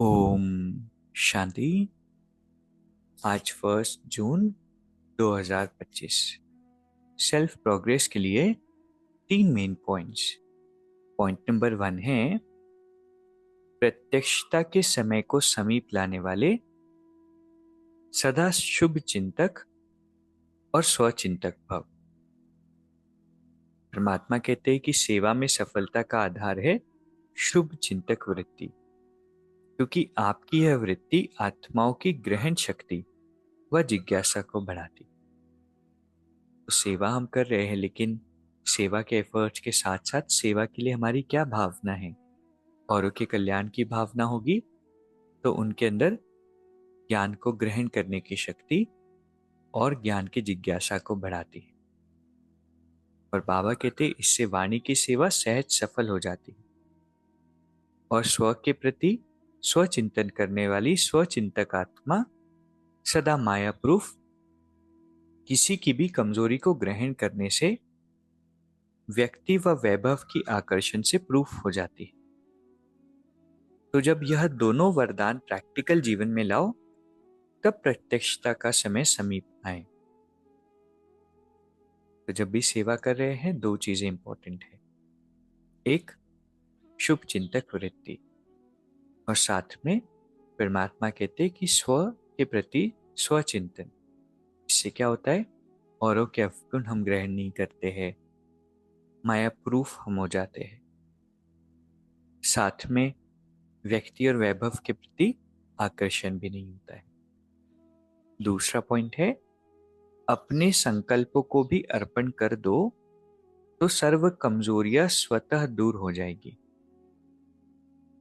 ओम शांति। आज 1 जून 2025। Self progress के लिए 3 मेन पॉइंट्स। पॉइंट नंबर 1 है प्रत्यक्षता के समय को समीप लाने वाले सदा शुभ चिंतक और स्वचिंतक भव। परमात्मा कहते हैं कि सेवा में सफलता का आधार है शुभ चिंतक वृत्ति, क्योंकि आपकी यह वृत्ति आत्माओं की ग्रहण शक्ति व जिज्ञासा को बढ़ाती। तो सेवा हम कर रहे हैं, लेकिन सेवा के एफर्ट्स के साथ साथ सेवा के लिए हमारी क्या भावना है। औरों के कल्याण की भावना होगी तो उनके अंदर ज्ञान को ग्रहण करने की शक्ति और ज्ञान की जिज्ञासा को बढ़ाती है। और बाबा कहते इससे वाणी की सेवा सहज सफल हो जाती है और स्व के प्रति स्वचिंतन करने वाली स्वचिंतक आत्मा सदा माया प्रूफ किसी की भी कमजोरी को ग्रहण करने से व्यक्ति व वैभव की आकर्षण से प्रूफ हो जाती है। तो जब यह दोनों वरदान प्रैक्टिकल जीवन में लाओ तब प्रत्यक्षता का समय समीप आए। तो जब भी सेवा कर रहे हैं, 2 चीजें इंपॉर्टेंट है। एक, शुभ चिंतक वृत्ति, और साथ में परमात्मा कहते हैं कि स्व के प्रति स्वचिंतन। इससे क्या होता है, औरों के अवगुण हम ग्रहण नहीं करते हैं, माया प्रूफ हम हो जाते हैं। साथ में व्यक्ति और वैभव के प्रति आकर्षण भी नहीं होता है। दूसरा पॉइंट है, अपने संकल्पों को भी अर्पण कर दो तो सर्व कमजोरियां स्वतः दूर हो जाएगी।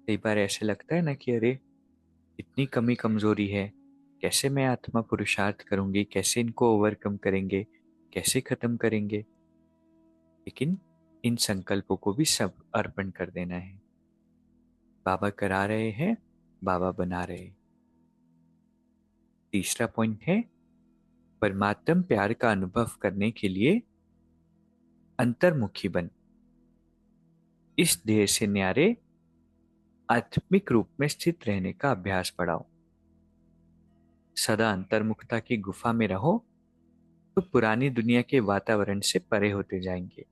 कई बार ऐसे लगता है ना कि अरे इतनी कमी कमजोरी है, कैसे मैं आत्मा पुरुषार्थ करूंगी, कैसे इनको ओवरकम करेंगे, कैसे खत्म करेंगे। लेकिन इन संकल्पों को भी सब अर्पण कर देना है। बाबा करा रहे हैं, बाबा बना रहे हैं। तीसरा पॉइंट है, परमात्म प्यार का अनुभव करने के लिए अंतर्मुखी बन इस देह से न्यारे आत्मिक रूप में स्थित रहने का अभ्यास बढ़ाओ। सदा अंतर्मुखता की गुफा में रहो तो पुरानी दुनिया के वातावरण से परे होते जाएंगे,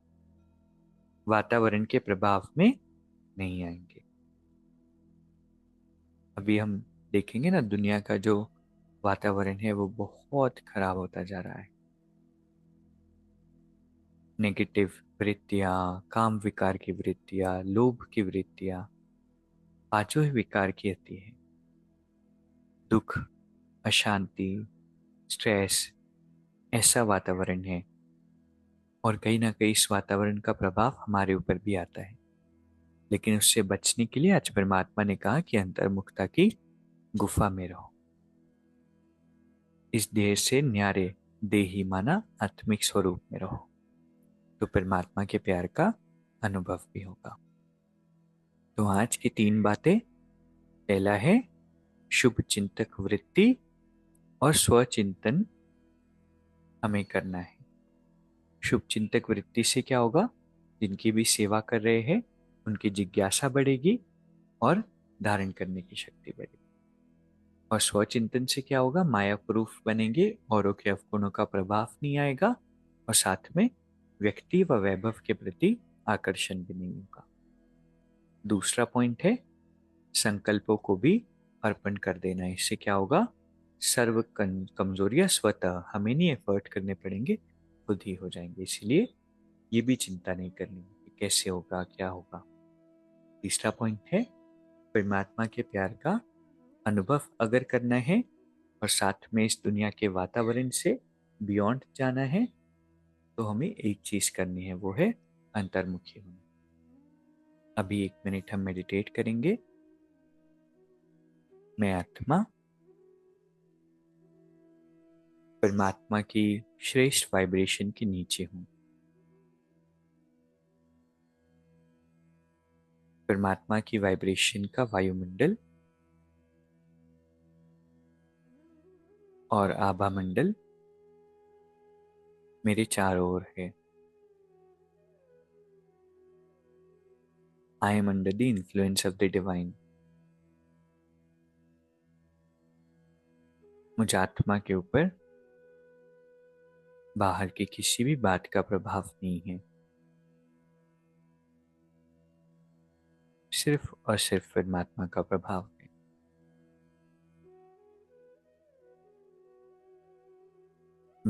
वातावरण के प्रभाव में नहीं आएंगे। अभी हम देखेंगे ना, दुनिया का जो वातावरण है वो बहुत खराब होता जा रहा है। नेगेटिव वृत्तियां, काम विकार की वृत्तियां, लोभ की वृत्तियां, पांचों ही विकार की होती है। दुख, अशांति, स्ट्रेस, ऐसा वातावरण है। और कहीं ना कहीं इस वातावरण का प्रभाव हमारे ऊपर भी आता है। लेकिन उससे बचने के लिए आज परमात्मा ने कहा कि अंतर्मुखता की गुफा में रहो। इस देह से न्यारे देही माना आत्मिक स्वरूप में रहो तो परमात्मा के प्यार का अनुभव भी होगा। तो आज की 3 बातें। पहला है शुभ चिंतक वृत्ति और स्वचिंतन हमें करना है। शुभ चिंतक वृत्ति से क्या होगा, जिनकी भी सेवा कर रहे हैं उनकी जिज्ञासा बढ़ेगी और धारण करने की शक्ति बढ़ेगी। और स्वचिंतन से क्या होगा, माया प्रूफ बनेंगे, औरों के अवगुणों का प्रभाव नहीं आएगा और साथ में व्यक्ति व वैभव के प्रति आकर्षण भी नहीं होगा। दूसरा पॉइंट है संकल्पों को भी अर्पण कर देना। इससे क्या होगा, सर्व कमजोरियां स्वतः हमें नहीं एफर्ट करने पड़ेंगे, खुद ही हो जाएंगे। इसलिए ये भी चिंता नहीं करनी कि कैसे होगा, क्या होगा। तीसरा पॉइंट है परमात्मा के प्यार का अनुभव अगर करना है और साथ में इस दुनिया के वातावरण से बियॉन्ड जाना है तो हमें एक चीज करनी है, वो है अंतर्मुखी होना। अभी 1 मिनट हम मेडिटेट करेंगे। मैं आत्मा परमात्मा की श्रेष्ठ वाइब्रेशन के नीचे हूँ। परमात्मा की वाइब्रेशन का वायुमंडल और आभा मंडल मेरे चारों ओर है। I am under the influence of the divine. मुझ आत्मा के ऊपर बाहर की किसी भी बात का प्रभाव नहीं है। सिर्फ और सिर्फ परमात्मा का प्रभाव है।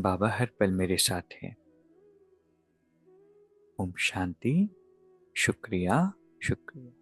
बाबा हर पल मेरे साथ है। ओम शांति। शुक्रिया, शुक्रिया।